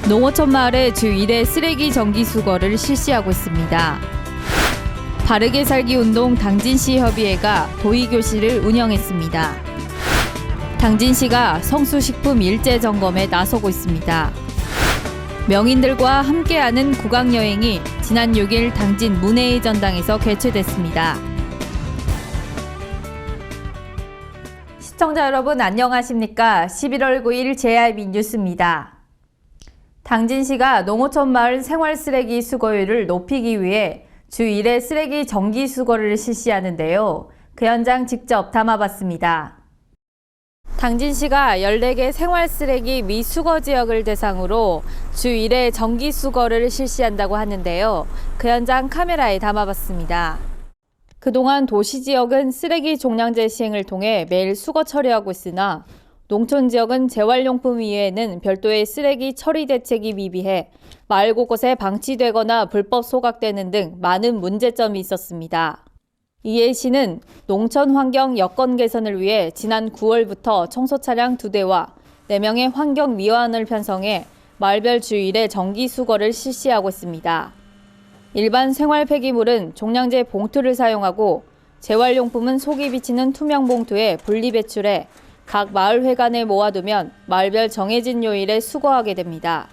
농어촌 마을에 주 1회 쓰레기 정기 수거를 실시하고 있습니다. 바르게 살기 운동 당진시 협의회가 도의교실을 운영했습니다. 당진시가 성수식품 일제 점검에 나서고 있습니다. 명인들과 함께하는 국악여행이 지난 6일 당진 문혜의 전당에서 개최됐습니다. 시청자 여러분 안녕하십니까? 11월 9일 JRB 뉴스입니다. 당진시가 농어촌 마을 생활 쓰레기 수거율을 높이기 위해 주 1회 쓰레기 정기 수거를 실시하는데요. 그 현장 직접 담아봤습니다. 당진시가 14개 생활 쓰레기 미수거 지역을 대상으로 주 1회 정기 수거를 실시한다고 하는데요. 그 현장 카메라에 담아봤습니다. 그동안 도시지역은 쓰레기 종량제 시행을 통해 매일 수거 처리하고 있으나 농촌 지역은 재활용품 이외에는 별도의 쓰레기 처리 대책이 미비해 마을 곳곳에 방치되거나 불법 소각되는 등 많은 문제점이 있었습니다. 이에 시는 농촌 환경 여건 개선을 위해 지난 9월부터 청소 차량 2대와 4명의 환경 미화원을 편성해 마을별 주 1회 정기 수거를 실시하고 있습니다. 일반 생활 폐기물은 종량제 봉투를 사용하고 재활용품은 속이 비치는 투명 봉투에 분리 배출해 각 마을 회관에 모아두면 마을별 정해진 요일에 수거하게 됩니다.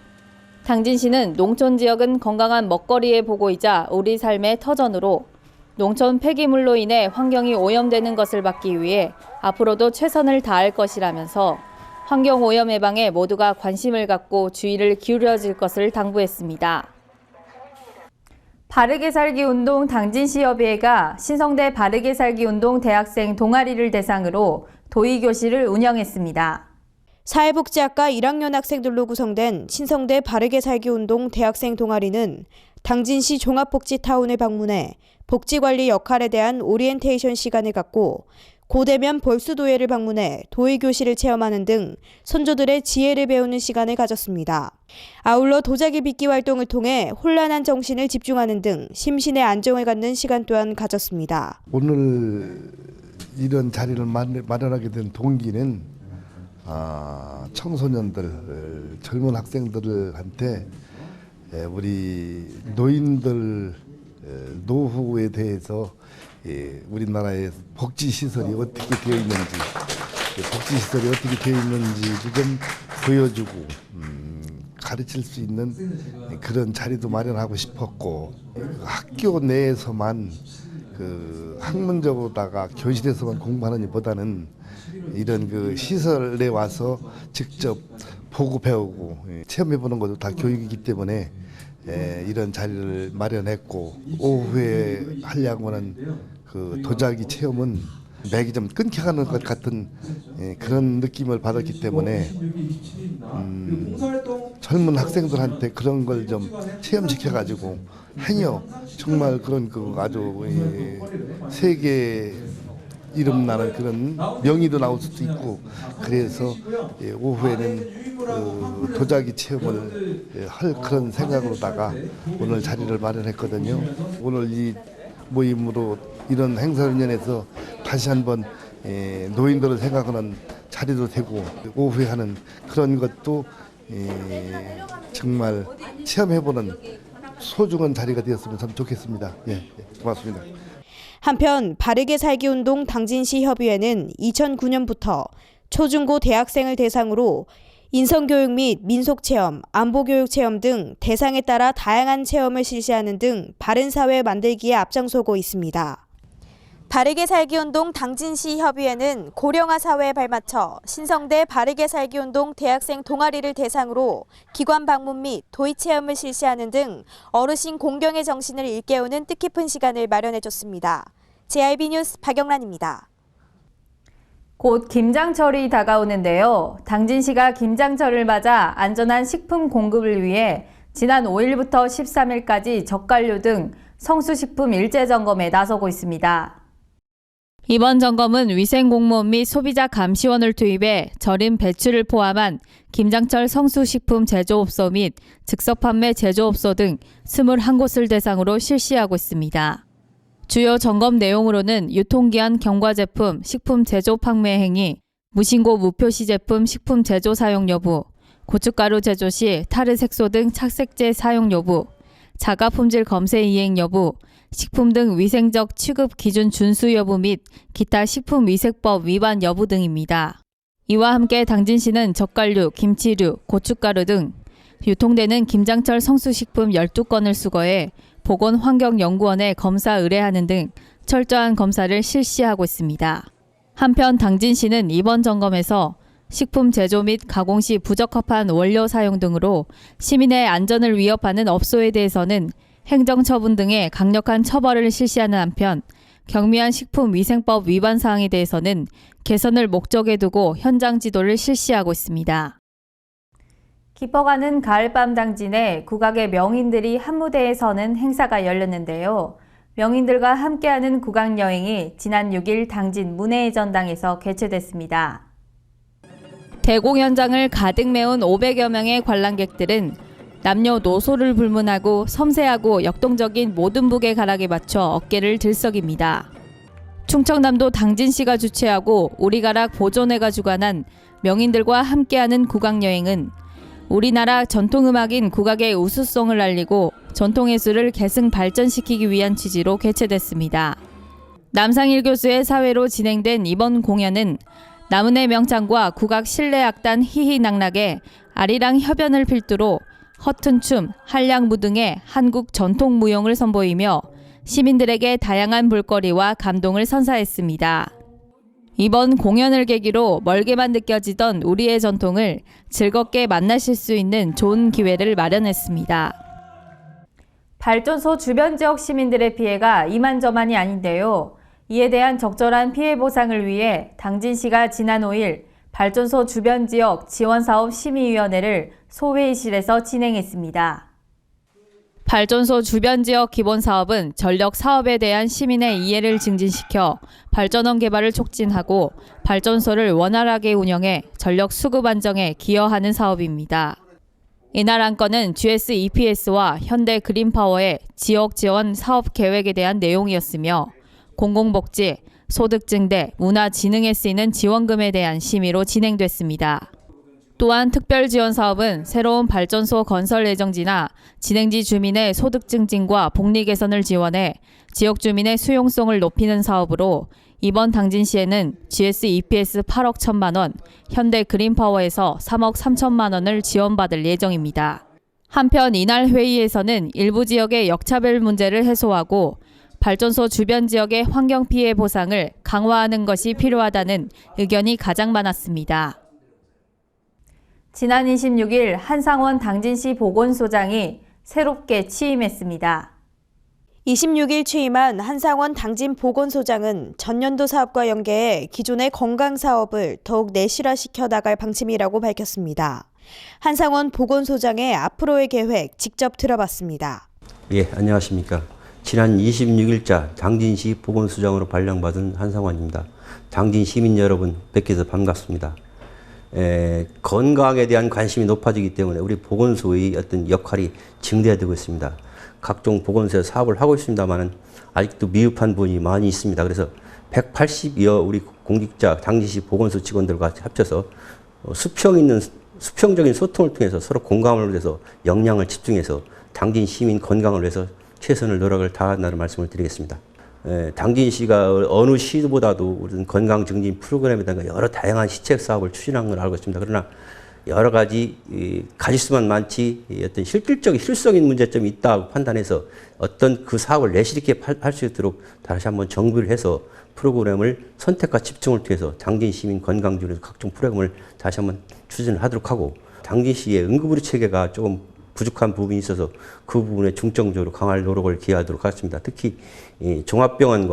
당진시는 농촌 지역은 건강한 먹거리의 보고이자 우리 삶의 터전으로 농촌 폐기물로 인해 환경이 오염되는 것을 막기 위해 앞으로도 최선을 다할 것이라면서 환경 오염 예방에 모두가 관심을 갖고 주의를 기울여질 것을 당부했습니다. 바르게 살기 운동 당진시 협의회가 신성대 바르게 살기 운동 대학생 동아리를 대상으로 도의교실을 운영했습니다. 사회복지학과 1학년 학생들로 구성된 신성대 바르게 살기 운동 대학생 동아리는 당진시 종합복지타운을 방문해 복지관리 역할에 대한 오리엔테이션 시간을 갖고 고대면 벌수도예를 방문해 도의교실을 체험하는 등 선조들의 지혜를 배우는 시간을 가졌습니다. 아울러 도자기 빚기 활동을 통해 혼란한 정신을 집중하는 등 심신의 안정을 갖는 시간 또한 가졌습니다. 오늘 이런 자리를 마련하게 된 동기는 청소년들, 젊은 학생들한테 우리 노인들 노후에 대해서 우리나라의 복지시설이 어떻게 되어 있는지, 좀 보여주고 가르칠 수 있는 그런 자리도 마련하고 싶었고, 학교 내에서만 학문적으로다가 교실에서만 공부하는 것보다는 이런 시설에 와서 직접 보고 배우고 체험해보는 것도 다 교육이기 때문에 이런 자리를 마련했고, 오후에 하려고 하는 도자기 체험은 맥이 좀 끊겨가는 것 같은 그런 느낌을 받았기 때문에 젊은 학생들한테 그런 걸 좀 체험시켜가지고 행여 정말 그런 아주 세계 이름 나는 그런 명의도 나올 수도 있고, 그래서 오후에는 도자기 체험을 할 그런 생각으로다가 오늘 자리를 마련했거든요. 오늘 이 모임으로 이런 행사연연에서 다시 한번 노인들을 생각하는 자리도 되고, 오후에 하는 그런 것도 정말 체험해보는 소중한 자리가 되었으면 참 좋겠습니다. 고맙습니다. 한편 바르게 살기 운동 당진시 협의회는 2009년부터 초중고 대학생을 대상으로 인성교육 및 민속체험, 안보교육 체험 등 대상에 따라 다양한 체험을 실시하는 등 바른 사회 만들기에 앞장서고 있습니다. 바르게 살기 운동 당진시 협의회는 고령화 사회에 발맞춰 신성대 바르게 살기 운동 대학생 동아리를 대상으로 기관 방문 및 도의 체험을 실시하는 등 어르신 공경의 정신을 일깨우는 뜻깊은 시간을 마련해줬습니다. JRB 뉴스 박영란입니다. 곧 김장철이 다가오는데요. 당진시가 김장철을 맞아 안전한 식품 공급을 위해 지난 5일부터 13일까지 젓갈류 등 성수식품 일제 점검에 나서고 있습니다. 이번 점검은 위생공무원 및 소비자 감시원을 투입해 절임 배추를 포함한 김장철 성수식품 제조업소 및 즉석판매 제조업소 등 21곳을 대상으로 실시하고 있습니다. 주요 점검 내용으로는 유통기한 경과 제품, 식품 제조 판매 행위, 무신고 무표시 제품 식품 제조 사용 여부, 고춧가루 제조 시 타르색소 등 착색제 사용 여부, 자가 품질 검사 이행 여부, 식품 등 위생적 취급 기준 준수 여부 및 기타 식품위생법 위반 여부 등입니다. 이와 함께 당진시는 젓갈류, 김치류, 고춧가루 등 유통되는 김장철 성수식품 12건을 수거해 보건환경연구원에 검사 의뢰하는 등 철저한 검사를 실시하고 있습니다. 한편 당진시는 이번 점검에서 식품 제조 및 가공 시 부적합한 원료 사용 등으로 시민의 안전을 위협하는 업소에 대해서는 행정처분 등의 강력한 처벌을 실시하는 한편 경미한 식품위생법 위반 사항에 대해서는 개선을 목적에 두고 현장 지도를 실시하고 있습니다. 깊어가는 가을밤 당진에 국악의 명인들이 한무대에 서는 행사가 열렸는데요. 명인들과 함께하는 국악여행이 지난 6일 당진 문해의 전당에서 개최됐습니다. 대공연장을 가득 메운 500여 명의 관람객들은 남녀노소를 불문하고 섬세하고 역동적인 모든 북의 가락에 맞춰 어깨를 들썩입니다. 충청남도 당진시가 주최하고 우리가락 보존회가 주관한 명인들과 함께하는 국악여행은 우리나라 전통음악인 국악의 우수성을 알리고 전통예술을 계승 발전시키기 위한 취지로 개최됐습니다. 남상일 교수의 사회로 진행된 이번 공연은 남은의 명창과 국악 실내악단 희희낙낙의 아리랑 협연을 필두로 허튼 춤, 한량무 등의 한국 전통 무용을 선보이며 시민들에게 다양한 볼거리와 감동을 선사했습니다. 이번 공연을 계기로 멀게만 느껴지던 우리의 전통을 즐겁게 만나실 수 있는 좋은 기회를 마련했습니다. 발전소 주변 지역 시민들의 피해가 이만저만이 아닌데요. 이에 대한 적절한 피해 보상을 위해 당진시가 지난 5일 발전소 주변 지역 지원사업 심의위원회를 소회의실에서 진행했습니다. 발전소 주변 지역 기본 사업은 전력 사업에 대한 시민의 이해를 증진시켜 발전원 개발을 촉진하고 발전소를 원활하게 운영해 전력 수급 안정에 기여하는 사업입니다. 이날 안건은 GS EPS와 현대 그린파워의 지역 지원 사업 계획에 대한 내용이었으며 공공복지, 소득 증대, 문화진흥에 쓰이는 지원금에 대한 심의로 진행됐습니다. 또한 특별지원 사업은 새로운 발전소 건설 예정지나 진행지 주민의 소득 증진과 복리 개선을 지원해 지역 주민의 수용성을 높이는 사업으로 이번 당진시에는 GS EPS 8억 1천만 원, 현대 그린파워에서 3억 3천만 원을 지원받을 예정입니다. 한편 이날 회의에서는 일부 지역의 역차별 문제를 해소하고 발전소 주변 지역의 환경 피해 보상을 강화하는 것이 필요하다는 의견이 가장 많았습니다. 지난 26일 한상원 당진시 보건소장이 새롭게 취임했습니다. 26일 취임한 한상원 당진 보건소장은 전년도 사업과 연계해 기존의 건강 사업을 더욱 내실화시켜 나갈 방침이라고 밝혔습니다. 한상원 보건소장의 앞으로의 계획 직접 들어봤습니다. 예, 안녕하십니까. 지난 26일자 당진시 보건소장으로 발령받은 한상원입니다. 당진 시민 여러분 뵙게서 반갑습니다. 건강에 대한 관심이 높아지기 때문에 우리 보건소의 어떤 역할이 증대되고 있습니다. 각종 보건소 사업을 하고 있습니다만 아직도 미흡한 부분이 많이 있습니다. 그래서 180여 우리 공직자 당진시 보건소 직원들과 합쳐서 수평적인 소통을 통해서 서로 공감을 위해서 역량을 집중해서 당진 시민 건강을 위해서 최선을 노력을 다한다는 말씀을 드리겠습니다. 당진시가 어느 시보다도 건강 증진 프로그램이라든가 여러 다양한 시책 사업을 추진한 걸 알고 있습니다. 그러나 여러 가지 가지수만 많지 어떤 실질적인 실성인 문제점이 있다고 판단해서 어떤 그 사업을 내실 있게 할 수 있도록 다시 한번 정비를 해서 프로그램을 선택과 집중을 통해서 당진 시민 건강 중에서 각종 프로그램을 다시 한번 추진을 하도록 하고 당진시의 응급의료 체계가 조금 부족한 부분이 있어서 그 부분에 중점적으로 강화할 노력을 기하도록 하겠습니다. 특히 종합병원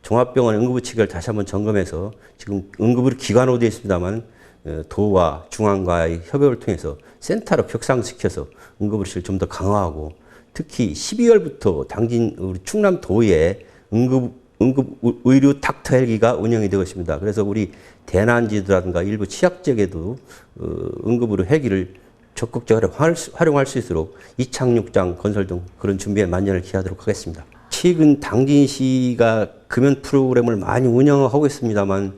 응급의료 체계를 다시 한번 점검해서 지금 응급의료 기관으로 되어 있습니다만 도와 중앙과의 협업을 통해서 센터로 격상시켜서 응급의료실을 좀 더 강화하고 특히 12월부터 당진 우리 충남도에 응급의료 닥터 헬기가 운영이 되고 있습니다. 그래서 우리 대난지도라든가 일부 취약지역에도 응급의료 헬기를 적극적으로 활용할 수 있도록 이착륙장 건설 등 그런 준비에 만전을 기하도록 하겠습니다. 최근 당진시가 금연 프로그램을 많이 운영하고 있습니다만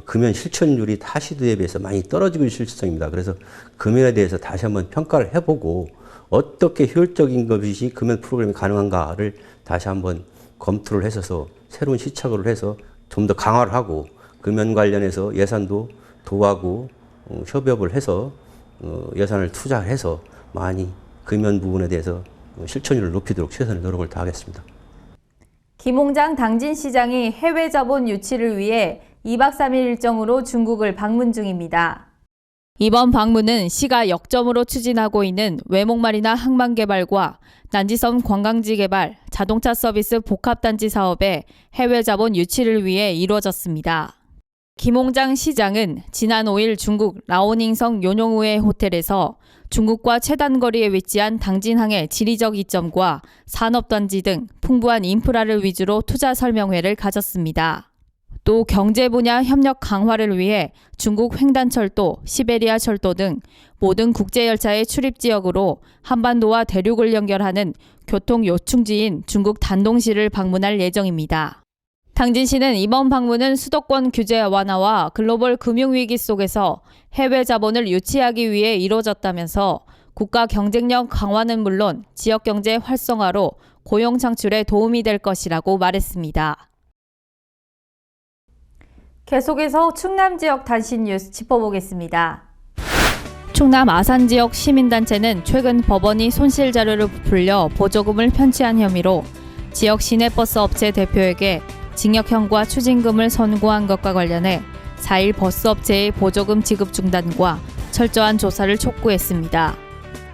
금연 실천율이 타 시도에 비해서 많이 떨어지고 있을 실정입니다. 그래서 금연에 대해서 다시 한번 평가를 해보고 어떻게 효율적인 것이 금연 프로그램이 가능한가를 다시 한번 검토를 해서 새로운 시착을 해서 좀 더 강화를 하고 금연 관련해서 예산도 도하고 협업을 해서 예산을 투자해서 많이 금연 부분에 대해서 실천율을 높이도록 최선의 노력을 다하겠습니다. 김홍장 당진시장이 해외 자본 유치를 위해 2박 3일 일정으로 중국을 방문 중입니다. 이번 방문은 시가 역점으로 추진하고 있는 외목마리나 항만 개발과 난지섬 관광지 개발, 자동차 서비스 복합단지 사업의 해외 자본 유치를 위해 이루어졌습니다. 김홍장 시장은 지난 5일 중국 라오닝성 요뇽우의 호텔에서 중국과 최단 거리에 위치한 당진항의 지리적 이점과 산업단지 등 풍부한 인프라를 위주로 투자 설명회를 가졌습니다. 또 경제 분야 협력 강화를 위해 중국 횡단철도, 시베리아 철도 등 모든 국제열차의 출입 지역으로 한반도와 대륙을 연결하는 교통 요충지인 중국 단동시를 방문할 예정입니다. 당진시는 이번 방문은 수도권 규제 완화와 글로벌 금융위기 속에서 해외 자본을 유치하기 위해 이루어졌다면서 국가 경쟁력 강화는 물론 지역경제 활성화로 고용 창출에 도움이 될 것이라고 말했습니다. 계속해서 충남 지역 단신 뉴스 짚어보겠습니다. 충남 아산 지역 시민단체는 최근 법원이 손실 자료를 부풀려 보조금을 편취한 혐의로 지역 시내버스 업체 대표에게 징역형과 추징금을 선고한 것과 관련해 4일 버스업체의 보조금 지급 중단과 철저한 조사를 촉구했습니다.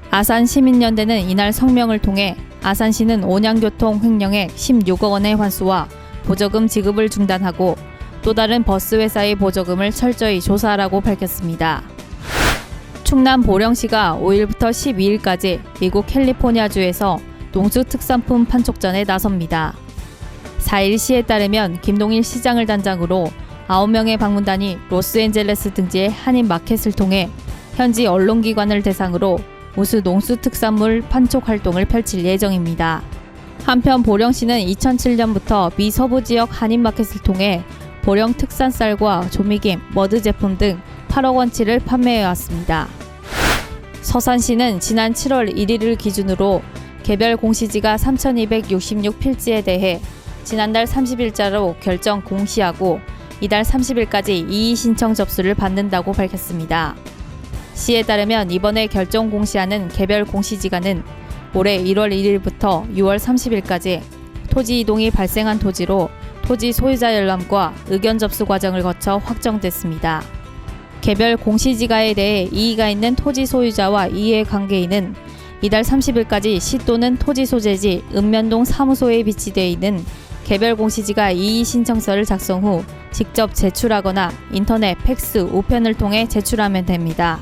아산시민연대는 이날 성명을 통해 아산시는 온양교통 횡령액 16억 원의 환수와 보조금 지급을 중단하고 또 다른 버스 회사의 보조금을 철저히 조사하라고 밝혔습니다. 충남 보령시가 5일부터 12일까지 미국 캘리포니아주에서 농수특산품 판촉전에 나섭니다. 4일 시에 따르면 김동일 시장을 단장으로 9명의 방문단이 로스앤젤레스 등지의 한인마켓을 통해 현지 언론기관을 대상으로 우수 농수특산물 판촉 활동을 펼칠 예정입니다. 한편 보령시는 2007년부터 미 서부 지역 한인마켓을 통해 보령 특산 쌀과 조미김, 머드 제품 등 8억 원치를 판매해왔습니다. 서산시는 지난 7월 1일을 기준으로 개별 공시지가 3,266필지에 대해 지난달 30일자로 결정 공시하고 이달 30일까지 이의 신청 접수를 받는다고 밝혔습니다. 시에 따르면 이번에 결정 공시하는 개별 공시지가는 올해 1월 1일부터 6월 30일까지 토지 이동이 발생한 토지로 토지 소유자 열람과 의견 접수 과정을 거쳐 확정됐습니다. 개별 공시지가에 대해 이의가 있는 토지 소유자와 이해관계인은 이달 30일까지 시 또는 토지 소재지 읍면동 사무소에 비치되어 있는 개별 공시지가 이의 신청서를 작성 후 직접 제출하거나 인터넷, 팩스, 우편을 통해 제출하면 됩니다.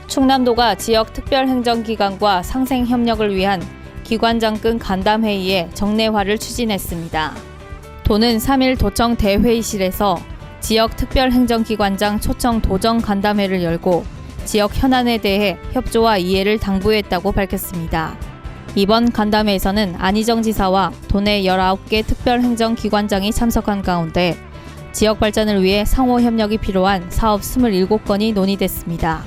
충남도가 지역 특별행정기관과 상생협력을 위한 기관장급 간담회의에 정례화를 추진했습니다. 도는 3일 도청 대회의실에서 지역 특별행정기관장 초청 도정 간담회를 열고 지역 현안에 대해 협조와 이해를 당부했다고 밝혔습니다. 이번 간담회에서는 안희정 지사와 도내 19개 특별행정기관장이 참석한 가운데 지역 발전을 위해 상호협력이 필요한 사업 27건이 논의됐습니다.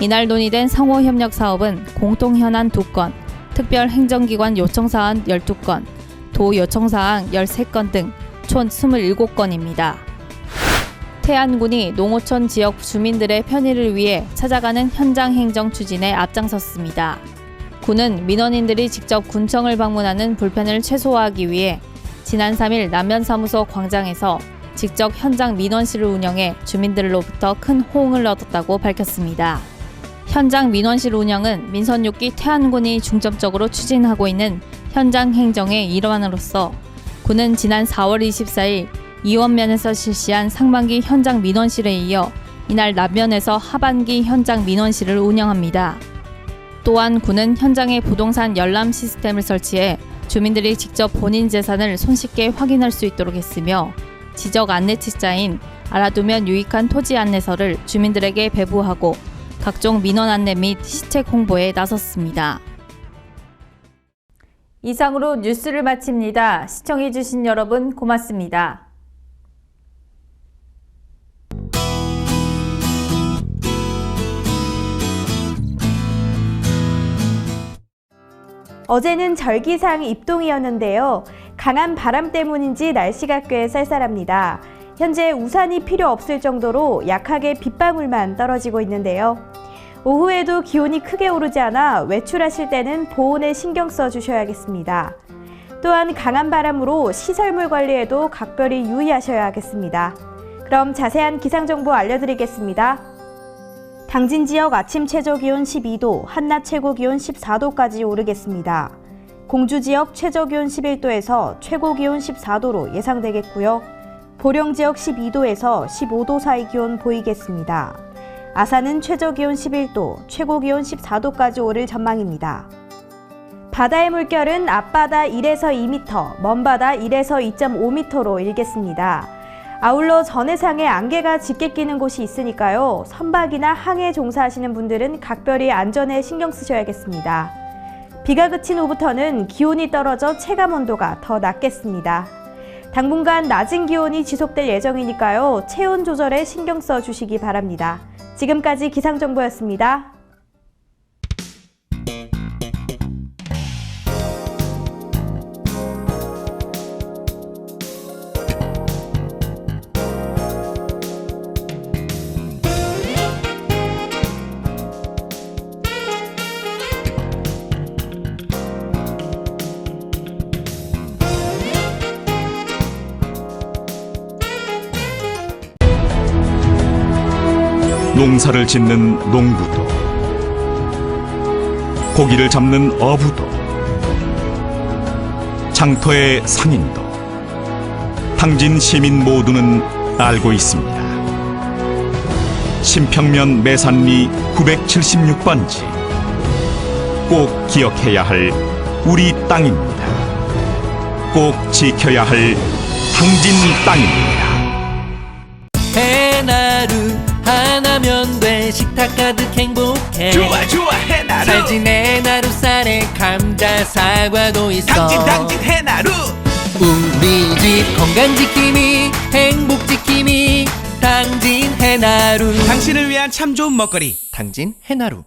이날 논의된 상호협력 사업은 공통현안 2건, 특별행정기관 요청사안 12건, 도 요청사항 13건 등 총 27건입니다. 태안군이 농어촌 지역 주민들의 편의를 위해 찾아가는 현장 행정 추진에 앞장섰습니다. 군은 민원인들이 직접 군청을 방문하는 불편을 최소화하기 위해 지난 3일 남면사무소 광장에서 직접 현장 민원실을 운영해 주민들로부터 큰 호응을 얻었다고 밝혔습니다. 현장 민원실 운영은 민선 6기 태안군이 중점적으로 추진하고 있는 현장 행정의 일환으로서 군은 지난 4월 24일 이원면에서 실시한 상반기 현장 민원실에 이어 이날 남면에서 하반기 현장 민원실을 운영합니다. 또한 군은 현장에 부동산 열람 시스템을 설치해 주민들이 직접 본인 재산을 손쉽게 확인할 수 있도록 했으며 지적 안내책자인 알아두면 유익한 토지 안내서를 주민들에게 배부하고 각종 민원 안내 및 시책 홍보에 나섰습니다. 이상으로 뉴스를 마칩니다. 시청해주신 여러분 고맙습니다. 어제는 절기상 입동이었는데요. 강한 바람 때문인지 날씨가 꽤 쌀쌀합니다. 현재 우산이 필요 없을 정도로 약하게 빗방울만 떨어지고 있는데요. 오후에도 기온이 크게 오르지 않아 외출하실 때는 보온에 신경 써 주셔야겠습니다. 또한 강한 바람으로 시설물 관리에도 각별히 유의하셔야겠습니다. 그럼 자세한 기상정보 알려드리겠습니다. 당진 지역 아침 최저기온 12도, 한낮 최고기온 14도까지 오르겠습니다. 공주 지역 최저기온 11도에서 최고기온 14도로 예상되겠고요. 보령 지역 12도에서 15도 사이 기온 보이겠습니다. 아산은 최저기온 11도, 최고기온 14도까지 오를 전망입니다. 바다의 물결은 앞바다 1에서 2m, 먼바다 1에서 2.5m로 일겠습니다. 아울러 전해상에 안개가 짙게 끼는 곳이 있으니까요. 선박이나 항해 종사하시는 분들은 각별히 안전에 신경 쓰셔야겠습니다. 비가 그친 후부터는 기온이 떨어져 체감 온도가 더 낮겠습니다. 당분간 낮은 기온이 지속될 예정이니까요. 체온 조절에 신경 써 주시기 바랍니다. 지금까지 기상정보였습니다. 농사를 짓는 농부도, 고기를 잡는 어부도, 장터의 상인도, 당진 시민 모두는 알고 있습니다. 신평면 매산리 976번지, 꼭 기억해야 할 우리 땅입니다. 꼭 지켜야 할 당진 땅입니다. 해나루 하나면 돼. 식탁 가득 행복해. 좋아 해나루. 잘 지내 나루 쌀에 감자 사과도 있어. 당진 해나루. 우리 집 건강 지킴이 행복 지킴이 당진 해나루. 당신을 위한 참 좋은 먹거리 당진 해나루.